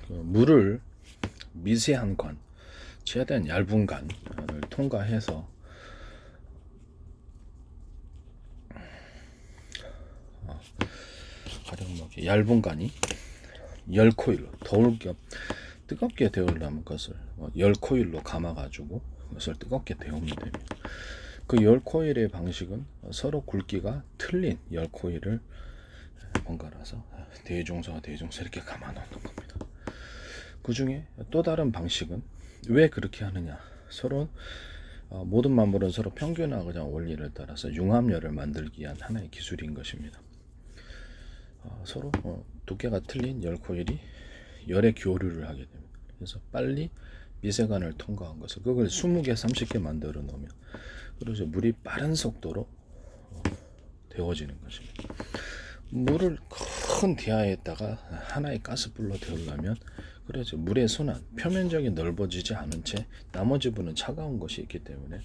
물을 미세한 관, 최대한 얇은 관을 통과해서 가령 얇은 관이 열코일로 더울 겸 뜨겁게 데우려면 것을 열코일로 감아가지고 그것을 뜨겁게 데우면 됩니다. 그 열코일의 방식은 서로 굵기가 틀린 열코일을 번갈아서 대중소와 대중소 이렇게 감아 놓는 겁니다. 그 중에 또 다른 방식은 왜 그렇게 하느냐? 서로 모든 만물은 서로 평균하고자 원리를 따라서 융합열을 만들기 위한 하나의 기술인 것입니다. 서로 두께가 틀린 열코일이 열의 교류를 하게 됩니다. 그래서 빨리 미세관을 통과한 것을 그걸 20개, 30개 만들어 놓으면 그래서 물이 빠른 속도로 데워지는 것입니다. 물을 큰 대야에다가 하나의 가스불로 데우려면 그래서 물의 순환, 표면적이 넓어지지 않은 채 나머지 부분은 차가운 것이 있기 때문에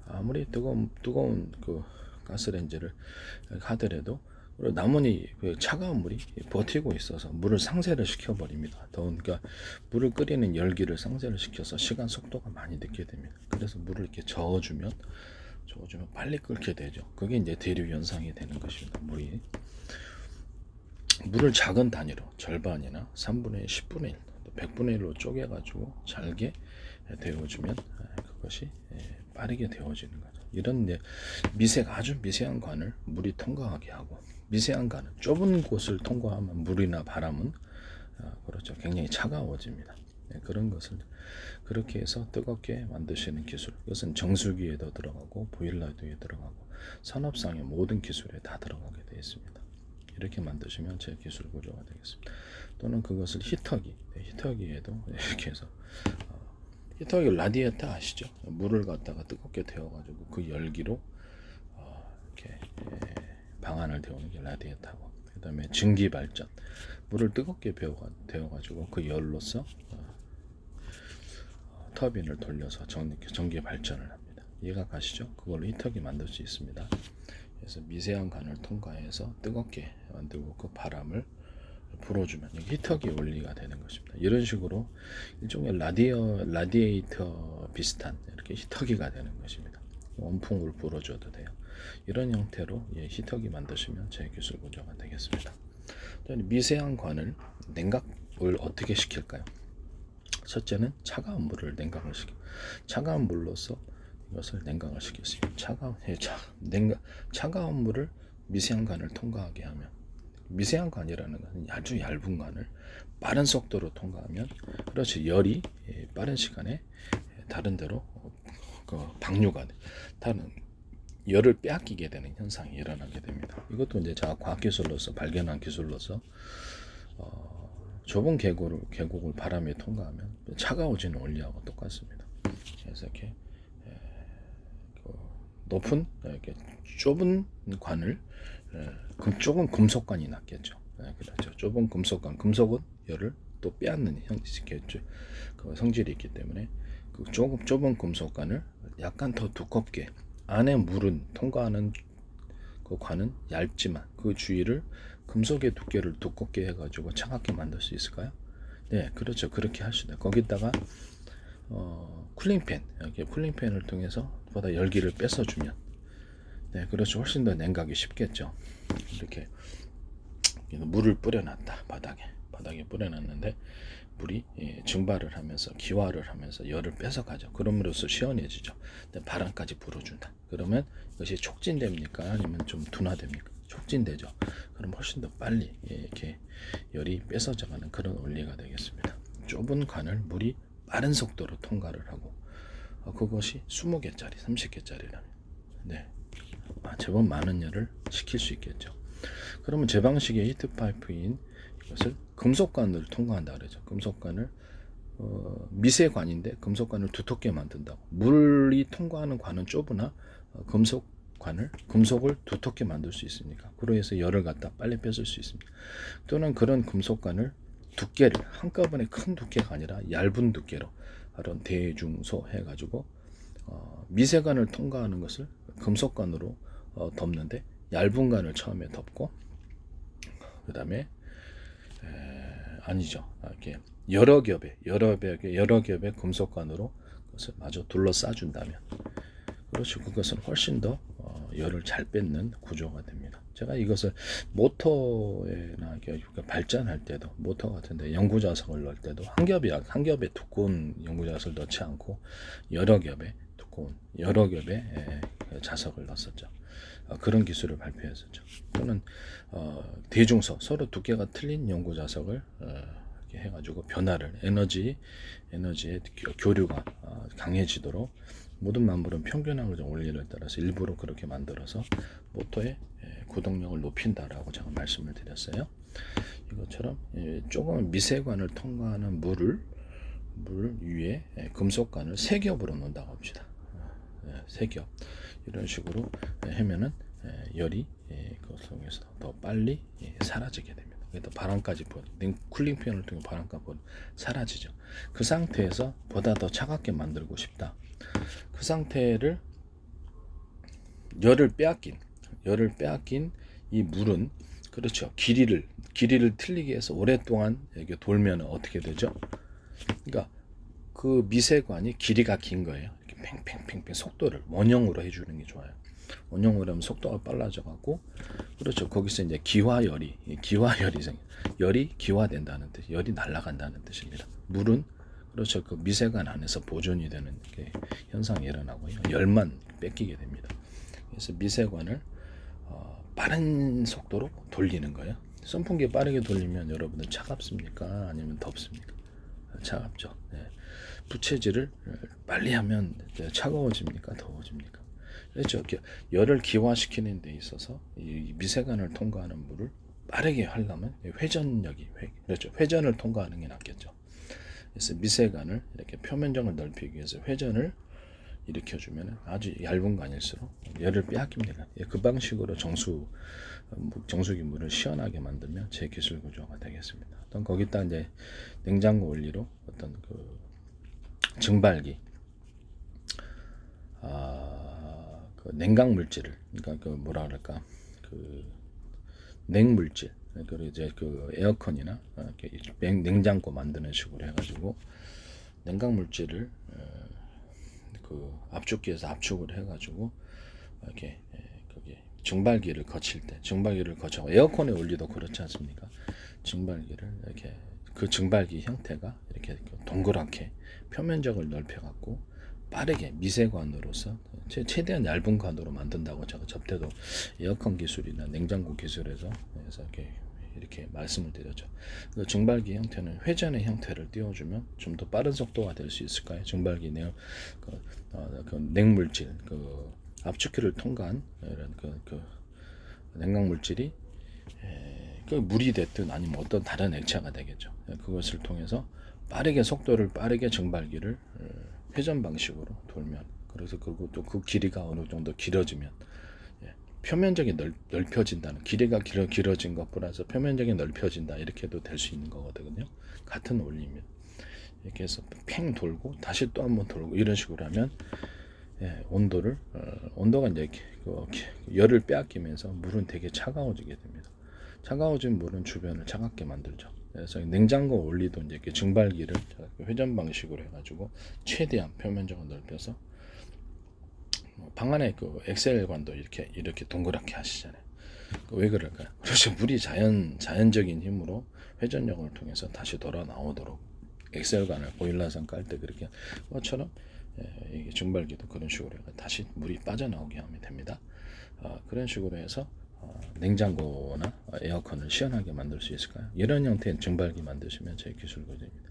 아무리 뜨거운 그 가스레인지를 하더라도 나머지 그 차가운 물이 버티고 있어서 물을 상쇄를 시켜버립니다. 그러니까 물을 끓이는 열기를 상쇄를 시켜서 시간 속도가 많이 늦게 됩니다. 그래서 물을 이렇게 저어주면 빨리 끓게 되죠. 그게 이제 대류 현상이 되는 것입니다. 물을 작은 단위로 절반이나 3분의 1, 10분의 1, 100분의 1로 쪼개가지고 잘게 데워주면 그것이 빠르게 데워지는 거죠. 이런 아주 미세한 관을 물이 통과하게 하고 미세한 관은 좁은 곳을 통과하면 물이나 바람은 그렇죠. 굉장히 차가워집니다. 그런 것을 그렇게 해서 뜨겁게 만드시는 기술. 이것은 정수기에도 들어가고 보일러에도 들어가고 산업상의 모든 기술에 다 들어가게 되어 있습니다. 이렇게 만드시면 제 기술 구조가 되겠습니다. 또는 그것을 히터기에도 이렇게 해서 히터기 라디에이터 아시죠? 물을 갖다가 뜨겁게 데워가지고 그 열기로 이렇게 방안을 데우는 게 라디에이터고, 그 다음에 증기 발전, 물을 뜨겁게 데워가지고 그 열로서 터빈을 돌려서 전기 발전을 합니다. 이해가 가시죠? 그걸로 히터기 만들 수 있습니다. 그래서 미세한 관을 통과해서 뜨겁게 만들고 그 바람을 불어주면 이게 히터기 원리가 되는 것입니다. 이런 식으로 일종의 라디에이터 비슷한 이렇게 히터기가 되는 것입니다. 원풍을 불어줘도 돼요. 이런 형태로 히터기 만드시면 제 기술 구조가 되겠습니다. 미세한 관을 냉각을 어떻게 시킬까요? 첫째는 차가운 물을 냉각을 차가운 물로서 이것을 냉각을 시켰어요. 차가운 물을 미세한 관을 통과하게 하면, 미세한 관이라는 것은 아주 얇은 관을 빠른 속도로 통과하면 그렇지 열이 빠른 시간에 다른 데로 방류가 다른 열을 빼앗기게 되는 현상이 일어나게 됩니다. 이것도 이제 제가 과학기술로서 발견한 기술로서 좁은 계곡을 바람이 통과하면 차가워지는 원리하고 똑같습니다. 그래서 이렇게 높은 이렇게 좁은 관을 좁은 금속관이 낫겠죠. 그렇죠. 좁은 금속은 열을 또 빼앗는 성질이 있기 때문에 그 좁은 금속관을 약간 더 두껍게, 안에 물은 통과하는 그 관은 얇지만 그 주위를 금속의 두께를 두껍게 해가지고 차갑게 만들 수 있을까요? 네, 그렇죠. 그렇게 하시다. 거기다가 쿨링팬을 통해서 보다 열기를 뺏어주면, 네, 그렇죠. 훨씬 더 냉각이 쉽겠죠. 이렇게 물을 뿌려놨다. 바닥에 뿌려놨는데 물이 증발을 하면서 기화를 하면서 열을 뺏어가죠. 그럼으로써 시원해지죠. 바람까지 불어준다. 그러면 이것이 촉진됩니까? 아니면 좀 둔화됩니까? 촉진되죠. 그럼 훨씬 더 빨리 이렇게 열이 뺏어져가는 그런 원리가 되겠습니다. 좁은 관을 물이 빠른 속도로 통과를 하고 그것이 20개짜리, 30개짜리라면 네, 제법 많은 열을 식힐 수 있겠죠. 그러면 제 방식의 히트파이프인 이것을 금속관을 통과한다 그러죠. 금속관을 미세관인데 금속관을 두텁게 만든다고. 물이 통과하는 관은 좁으나 금속을 두텁게 만들 수 있습니까? 그래서 열을 갖다 빨리 뺏을 수 있습니다. 또는 그런 금속관을 두께를 한꺼번에 큰 두께가 아니라 얇은 두께로 그런 대중소 해가지고 미세관을 통과하는 것을 금속관으로 덮는데 얇은 관을 처음에 덮고 그 다음에 아니죠. 이렇게 여러 겹의 금속관으로 그것을 마저 둘러싸준다면, 그렇죠. 그것은 훨씬 더 열을 잘 뺏는 구조가 됩니다. 제가 이것을 모터에나 발전할 때도, 모터 같은데 연구 자석을 넣을 때도 한 겹의 두꺼운 연구 자석을 넣지 않고 여러 겹의 두꺼운 여러 겹의 자석을 넣었었죠. 그런 기술을 발표했었죠. 또는 대중석, 서로 두께가 틀린 연구 자석을 이렇게 해가지고 변화를 에너지의 교류가 강해지도록 모든 만물은 평균항을 원리를 따라서 일부러 그렇게 만들어서 모터의 구동력을 높인다라고 제가 말씀을 드렸어요. 이것처럼 조금 미세관을 통과하는 물 위에 금속관을 세 겹으로 놓는다고 합시다. 세 겹. 이런 식으로 하면은 열이 그것 속에서 더 빨리 사라지게 됩니다. 또 바람까지 쿨링 표현을 통해 바람까지 사라지죠. 그 상태에서 보다 더 차갑게 만들고 싶다. 그 상태를 열을 빼앗긴 이 물은, 그렇죠, 길이를 틀리게 해서 오랫동안 이렇게 돌면 어떻게 되죠? 그러니까 그 미세관이 길이가 긴 거예요. 이렇게 팽팽팽팽 속도를 원형으로 해주는 게 좋아요. 원형으로 하면 속도가 빨라져 갖고, 그렇죠, 거기서 이제 기화열이 열이 기화된다는 뜻, 열이 날아간다는 뜻입니다. 물은, 그렇죠, 그 미세관 안에서 보존이 되는 현상이 일어나고요. 열만 뺏기게 됩니다. 그래서 미세관을 빠른 속도로 돌리는 거예요. 선풍기 빠르게 돌리면 여러분들 차갑습니까? 아니면 덥습니까? 차갑죠. 네. 부채질을 빨리 하면 차가워집니까? 더워집니까? 그렇죠. 열을 기화시키는 데 있어서 이 미세관을 통과하는 물을 빠르게 하려면 그렇죠, 회전을 통과하는 게 낫겠죠. 그래서 미세관을 이렇게 표면적을 넓히기 위해서 회전을 일으켜주면 아주 얇은 관일수록 열을 빼앗깁니다. 그 방식으로 정수기 물을 시원하게 만들면 제 기술 구조가 되겠습니다. 어떤 거기다 이제 냉장고 원리로 어떤 그 증발기, 그 냉각 물질을, 그러니까 그 뭐라 그럴까, 그 냉물질, 그리고 이제 그 에어컨이나 냉장고 만드는 식으로 해가지고 냉각 물질을 그 압축기에서 압축을 해가지고 이렇게 거기 증발기를 거칠 때, 증발기를 거쳐 에어컨의 원리도 그렇지 않습니까? 증발기를 이렇게 그 증발기 형태가 이렇게 동그랗게 표면적을 넓혀갖고 빠르게 미세관으로서 최대한 얇은 관으로 만든다고 제가 접대도 에어컨 기술이나 냉장고 기술에서 이렇게 말씀을 드렸죠. 그 증발기 형태는 회전의 형태를 띄워주면 좀 더 빠른 속도가 될 수 있을까요? 증발기 그 냉물질, 그 압축기를 통과한 이런 그 냉각 물질이 그 물이 됐든 아니면 어떤 다른 액체가 되겠죠. 그것을 통해서 속도를 빠르게 증발기를 회전 방식으로 돌면, 그래서 그리고 또 그 길이가 어느 정도 길어지면 표면적이 넓혀진다는, 길이가 길어진 것 플러스 표면적이 넓혀진다, 이렇게도 될 수 있는 거거든요. 같은 원리입니다. 이렇게 해서 팽 돌고 다시 또 한번 돌고 이런 식으로 하면 온도가 이제 열을 빼앗기면서 물은 되게 차가워지게 됩니다. 차가워진 물은 주변을 차갑게 만들죠. 그래서 냉장고 원리도 이제 이렇게 증발기를 회전 방식으로 해가지고 최대한 표면적을 넓혀서, 방 안에 그 엑셀관도 이렇게 동그랗게 하시잖아요. 왜 그럴까요? 그래서 물이 자연적인 힘으로 회전력을 통해서 다시 돌아 나오도록 엑셀관을 보일러선 깔 때 그렇게 것처럼 이게 증발기도 그런 식으로 해서 다시 물이 빠져나오게 하면 됩니다. 그런 식으로 해서 냉장고나 에어컨을 시원하게 만들 수 있을까요? 이런 형태의 증발기 만드시면 제 기술 구조입니다.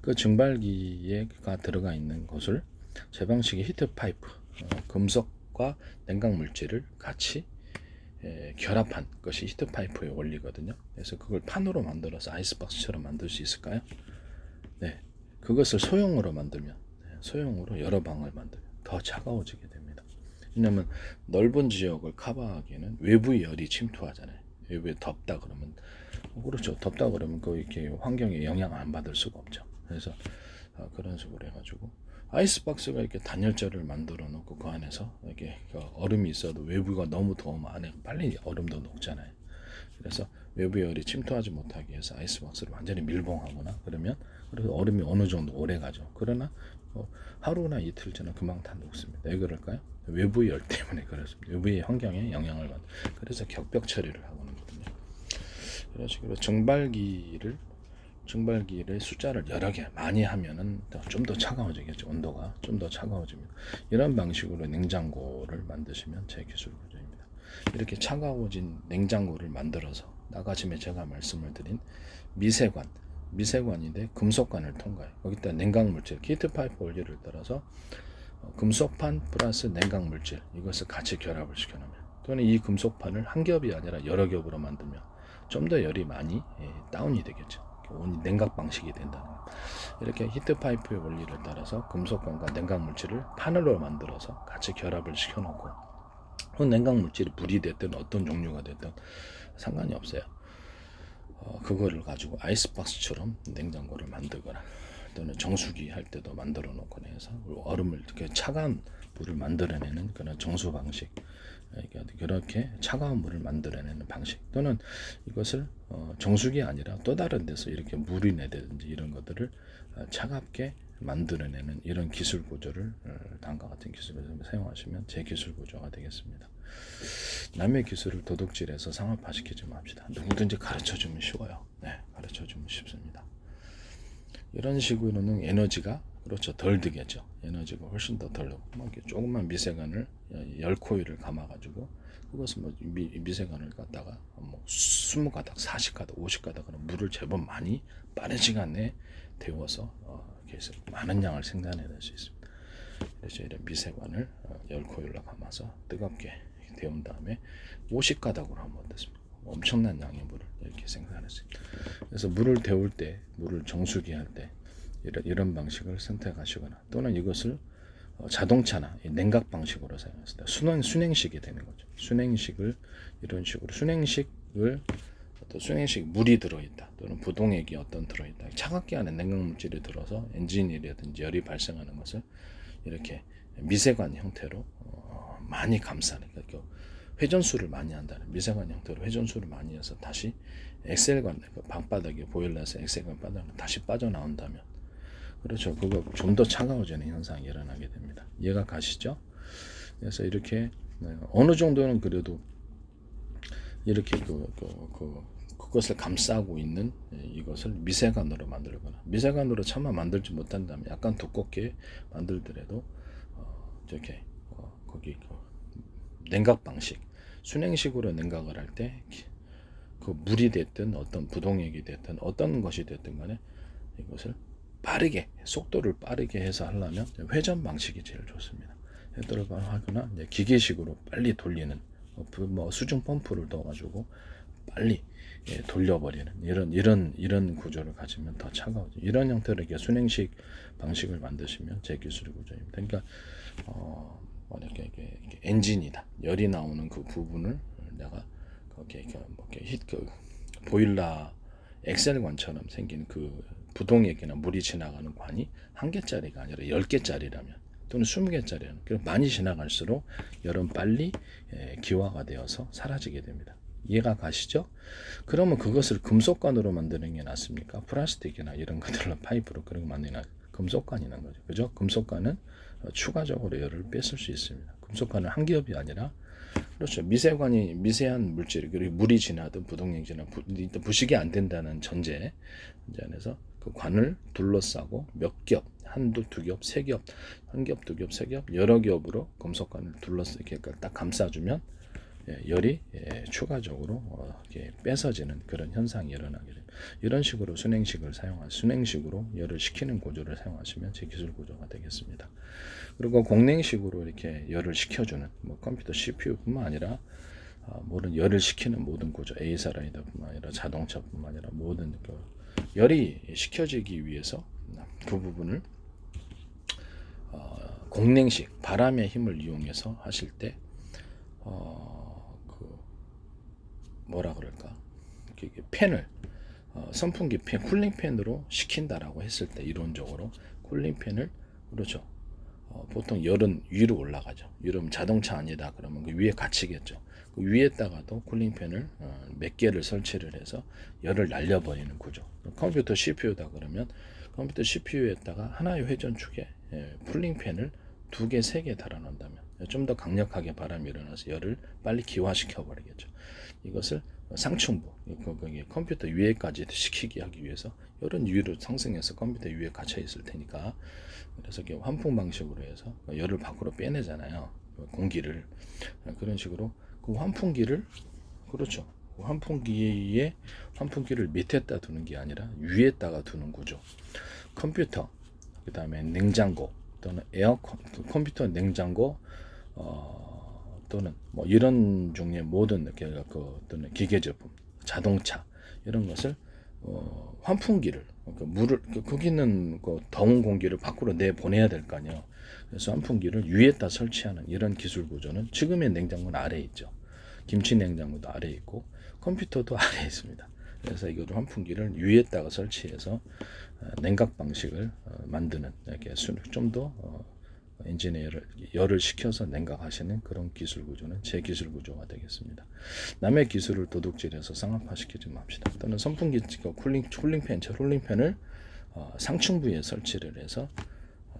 그 증발기가 들어가 있는 것을 제 방식의 히트 파이프, 금속과 냉각 물질을 같이 결합한 것이 히트 파이프의 원리거든요. 그래서 그걸 판으로 만들어서 아이스박스처럼 만들 수 있을까요? 네, 그것을 소형으로 만들면, 소형으로 여러 방을 만들면 더 차가워지게 됩니다. 왜냐하면 넓은 지역을 커버하기에는 외부의 열이 침투하잖아요. 외부에 덥다 그러면, 그렇죠, 덥다 그러면 이렇게 환경에 영향을 안 받을 수가 없죠. 그래서 그런 식으로 해가지고 아이스박스가 이렇게 단열재를 만들어 놓고 그 안에서 이렇게 얼음이 있어도 외부가 너무 더우면 안에 빨리 얼음도 녹잖아요. 그래서 외부 열이 침투하지 못하게 해서 아이스박스를 완전히 밀봉하거나 그러면 그래서 얼음이 어느 정도 오래 가죠. 그러나 하루나 이틀 지나 금방 다 녹습니다. 왜 그럴까요? 외부 열 때문에 그렇습니다. 외부의 환경에 영향을 받는. 그래서 격벽 처리를 하고 있거든요. 이런 식으로 증발기를 숫자를 여러 개 많이 하면은 좀 더 차가워지겠죠. 온도가 좀 더 차가워집니다. 이런 방식으로 냉장고를 만드시면 제 기술 구조입니다. 이렇게 차가워진 냉장고를 만들어서 아까 전에 제가 말씀을 드린 미세관인데 금속관을 통과해. 거기다 냉각물질, 히트파이프 원리를 따라서 금속판 플러스 냉각물질 이것을 같이 결합을 시켜놓으면 또는 이 금속판을 한 겹이 아니라 여러 겹으로 만들면 좀 더 열이 많이 다운이 되겠죠. 냉각 방식이 된다는 거예요. 이렇게 히트파이프의 원리를 따라서 금속관과 냉각물질을 판으로 만들어서 같이 결합을 시켜놓고 그 냉각물질이 불이 됐든 어떤 종류가 됐든 상관이 없어요. 그거를 가지고 아이스박스처럼 냉장고를 만들거나 또는 정수기 할 때도 만들어 놓거나 해서 얼음을 이렇게 차가운 물을 만들어내는 그런 정수 방식, 그렇게 차가운 물을 만들어내는 방식 또는 이것을 정수기 아니라 또 다른 데서 이렇게 물이 내든지 이런 것들을 차갑게 만들어내는 이런 기술 구조를 다음과 같은 기술을 사용하시면 제 기술 구조가 되겠습니다. 남의 기술을 도둑질해서 상업화시키지 맙시다. 누구든지 가르쳐주면 쉬워요. 네, 가르쳐주면 쉽습니다. 이런 식으로는 에너지가 그렇죠 덜 들겠죠. 에너지가 훨씬 더 덜 들고 조금만 미세관을 10코일을 감아가지고 그것은 미세관을 갖다가 20가닥, 40가닥, 50가닥으로 물을 제법 많이 빠른 시간 내에 데워서 계속 많은 양을 생산해낼 수 있습니다. 그래서 이런 미세관을 10코일로 감아서 뜨겁게 데운 다음에 50가닥으로 한번 됐습니다. 엄청난 양의 물을 이렇게 생산했습니다. 그래서 물을 데울 때, 물을 정수기 할 때 이런 방식을 선택하시거나 또는 이것을 자동차나 냉각 방식으로 사용했습니다. 순행식이 되는 거죠. 순행식을 이런 식으로 순행식 물이 들어있다 또는 부동액이 어떤 들어있다 차갑게 하는 냉각물질이 들어서 엔진이라든지 열이 발생하는 것을 이렇게 미세관 형태로 많이 감싸는 그러니까 회전수를 많이 한다는 미세관 형태로 회전수를 많이 해서 다시 엑셀관 방바닥에 보일러에서 엑셀관 바닥으로 다시 빠져나온다면 그렇죠. 그거 좀 더 차가워지는 현상이 일어나게 됩니다. 이해가 가시죠? 그래서 이렇게 어느 정도는 그래도 이렇게 그것을 감싸고 있는 이것을 미세관으로 만들거나 미세관으로 차마 만들지 못한다면 약간 두껍게 만들더라도 이렇게 거기 냉각 방식 순행식으로 냉각을 할 때 그 물이 됐든 어떤 부동액이 됐든 어떤 것이 됐든 간에 이것을 빠르게 속도를 빠르게 해서 하려면 회전 방식이 제일 좋습니다. 속도를 하거나 기계식으로 빨리 돌리는 수중 펌프를 넣어가지고 빨리 돌려버리는 이런 구조를 가지면 더 차가워져. 이런 형태로 이렇게 순행식 방식을 만드시면 제 기술 구조입니다. 그러니까 이렇게 엔진이다. 열이 나오는 그 부분을 내가 거기에 보일러 엑셀관처럼 생긴 그 부동액이나 물이 지나가는 관이 한 개짜리가 아니라 10개짜리라면 또는 20개짜리라면 많이 지나갈수록 열은 빨리 기화가 되어서 사라지게 됩니다. 이해가 가시죠? 그러면 그것을 금속관으로 만드는 게 낫습니까? 플라스틱이나 이런 것들로 파이프로 그런 거 만드는 금속관이 난 거죠. 그죠? 금속관은 추가적으로 열을 뺐을 수 있습니다. 금속관은 한 겹이 아니라 그렇죠. 미세한 물질 그리고 물이 지나든 부동액이 지나 부식이 안 된다는 전제 안에서 그 관을 둘러싸고 몇 겹, 한두 두 겹, 세 겹, 한 겹, 두 겹, 세 겹, 여러 겹으로 금속관을 둘러싸 이렇게 딱 감싸주면 열이 추가적으로 이렇게 뺏어지는 그런 현상이 일어나게 됩니다. 이런 식으로 순행식으로 열을 식히는 구조를 사용하시면 제 기술 구조가 되겠습니다. 그리고 공냉식으로 이렇게 열을 식혀주는 컴퓨터 CPU뿐만 아니라 모든 열을 식히는 모든 구조, 에이사라이더뿐만 아니라 자동차뿐만 아니라 모든 열이 식혀지기 위해서 그 부분을 공냉식 바람의 힘을 이용해서 하실 때 뭐라 그럴까 팬을 선풍기 팬, 쿨링팬으로 식힌다라고 했을 때 이론적으로 쿨링팬을 그렇죠 보통 열은 위로 올라가죠. 이러면 자동차 아니다 그러면 그 위에 갇히겠죠. 그 위에다가도 쿨링팬을 몇 개를 설치를 해서 열을 날려버리는 구조. 컴퓨터 CPU다 그러면 컴퓨터 CPU에다가 하나의 회전축에 쿨링팬을 2개, 3개 달아놓는다면 좀 더 강력하게 바람이 일어나서 열을 빨리 기화시켜 버리겠죠. 이것을 상층부, 컴퓨터 위에까지 시키게 하기 위해서 열은 위로 상승해서 컴퓨터 위에 갇혀 있을 테니까, 그래서 환풍 방식으로 해서 열을 밖으로 빼내잖아요. 공기를. 그런 식으로 그 환풍기를, 그렇죠. 환풍기를 밑에다 두는 게 아니라 위에다가 두는 구조. 컴퓨터, 그 다음에 냉장고 또는 에어컨, 컴퓨터, 냉장고, 또는 뭐 이런 종류의 모든 또는 기계 제품, 자동차 이런 것을 환풍기를, 물을, 거기는 더운 공기를 밖으로 내 보내야 될 거 아니에요. 그래서 환풍기를 위에다 설치하는 이런 기술 구조는 지금의 냉장고는 아래에 있죠. 김치 냉장고도 아래에 있고 컴퓨터도 아래에 있습니다. 그래서 이거를 환풍기를 위에다가 설치해서 냉각 방식을 만드는, 이렇게 좀더 엔지니어를 열을 식혀서 냉각하시는 그런 기술 구조는 제 기술 구조가 되겠습니다. 남의 기술을 도둑질해서 상업화시키지 맙시다. 또는 선풍기, 쿨링팬을 상층부에 설치를 해서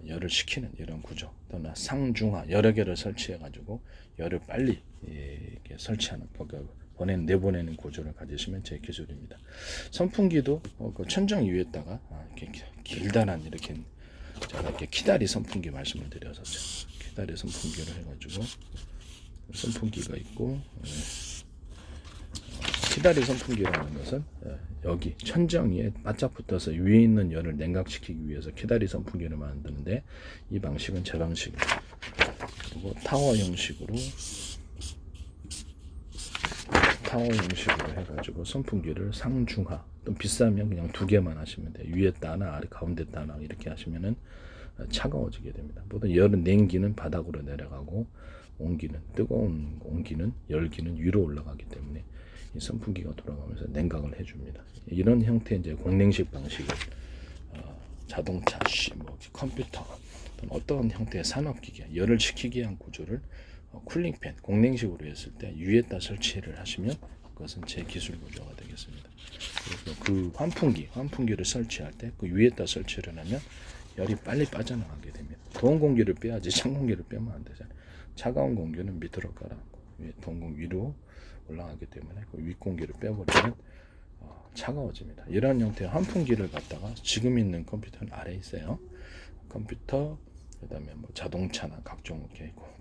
열을 식히는 이런 구조, 또는 상중하 여러 개를 설치해 가지고 열을 빨리 이렇게 설치하는, 내보내는 구조를 가지시면 제 기술입니다. 선풍기도 그 천장 위에다가 이렇게 길다란 이렇게 제가 이렇게 키다리 선풍기 말씀을 드렸었죠. 키다리 선풍기를 해가지고 선풍기가 있고, 키다리 선풍기라는 것은 여기 천장 위에 바짝 붙어서 위에 있는 열을 냉각시키기 위해서 키다리 선풍기를 만드는데, 이 방식은 제 방식입니다. 그리고 타워 형식으로 해가지고 선풍기를 상중하, 또 비싸면 그냥 2개만 하시면 돼요. 위에다 하나, 아래 가운데다 하나 이렇게 하시면은 차가워지게 됩니다. 보통 열은 냉기는 바닥으로 내려가고 뜨거운 온기는, 열기는 위로 올라가기 때문에 이 선풍기가 돌아가면서 냉각을 해줍니다. 이런 형태의 이제 공냉식 방식을 자동차, 컴퓨터 또는 어떤 형태의 산업기계, 열을 식히기 위한 구조를 쿨링팬, 공냉식으로 했을 때 위에다 설치를 하시면 그것은 제 기술 구조가 되겠습니다. 그래서 그 환풍기를 설치할 때 그 위에다 설치를 하면 열이 빨리 빠져나가게 됩니다. 더운 공기를 빼야지 찬 공기를 빼면 안 되잖아요. 차가운 공기는 밑으로 깔아놓고 더운 공기 위로 올라가기 때문에 그 윗공기를 빼버리면 차가워집니다. 이런 형태의 환풍기를 갖다가 지금 있는 컴퓨터는 아래에 있어요. 컴퓨터, 그 다음에 뭐 자동차나 각종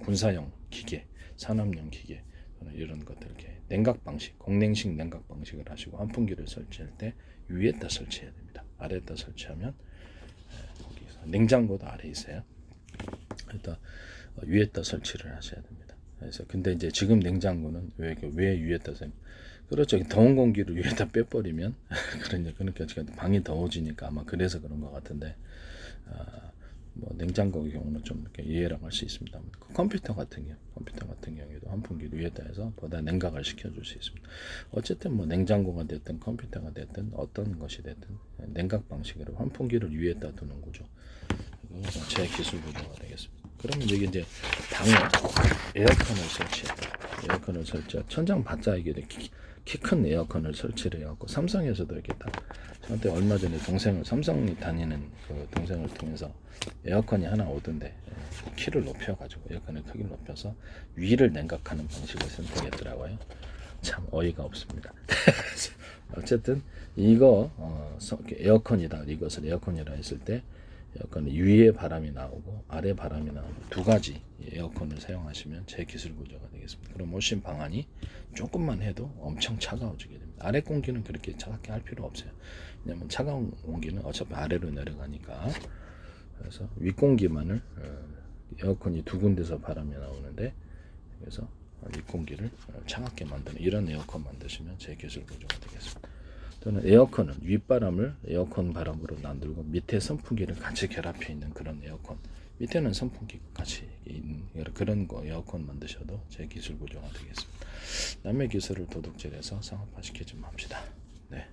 군사용 기계, 산업용 기계, 이런 것들, 이렇게 냉각 방식, 공냉식 냉각 방식을 하시고 환풍기를 설치할 때 위에다 설치해야 됩니다. 아래에다 설치하면 거기서 냉장고도 아래에 있어요. 일단 위에다 설치를 하셔야 됩니다. 그래서 근데 이제 지금 냉장고는 왜 위에다 그렇죠. 더운 공기를 위에다 빼버리면 그러니까 방이 더워지니까 아마 그래서 그런 것 같은데, 뭐 냉장고의 경우는 좀 이렇게 이해를 할 수 있습니다. 컴퓨터 같은 경우에도 환풍기를 위에다 해서 보다 냉각을 시켜줄 수 있습니다. 어쨌든 뭐 냉장고가 됐든 컴퓨터가 됐든 어떤 것이 됐든 냉각 방식으로 환풍기를 위에다 두는 구조, 제 기술 구조가 되겠습니다. 그러면 여기 이제 방에 에어컨을 설치해 천장 바짝 이게 키 큰 에어컨을 설치를 해갖고, 삼성에서도 이렇게 딱, 저한테 얼마 전에 삼성이 다니는 그 동생을 통해서 에어컨이 하나 오던데 키를 높여가지고 에어컨의 크기를 높여서 위를 냉각하는 방식을 선택했더라고요. 참 어이가 없습니다. 어쨌든 이거 에어컨이다, 이것을 에어컨이라 했을 때 에어컨 위에 바람이 나오고 아래 바람이 나오고 2가지 에어컨을 사용하시면 제 기술 구조가 되겠습니다. 그럼 오신 방안이 조금만 해도 엄청 차가워지게 됩니다. 아래 공기는 그렇게 차갑게 할 필요 없어요. 왜냐하면 차가운 공기는 어차피 아래로 내려가니까. 그래서 윗공기만을 에어컨이 2군데서 바람이 나오는데, 그래서 윗공기를 차갑게 만드는 이런 에어컨 만드시면 제 기술 구조가 되겠습니다. 또는 에어컨은 윗바람을 에어컨 바람으로 만들고 밑에 선풍기를 같이 결합해 있는 그런 에어컨, 밑에는 선풍기 같이 있는 그런 거 에어컨 만드셔도 제 기술 구조가 되겠습니다. 남의 기술을 도둑질해서 상업화시키지 맙시다. 네.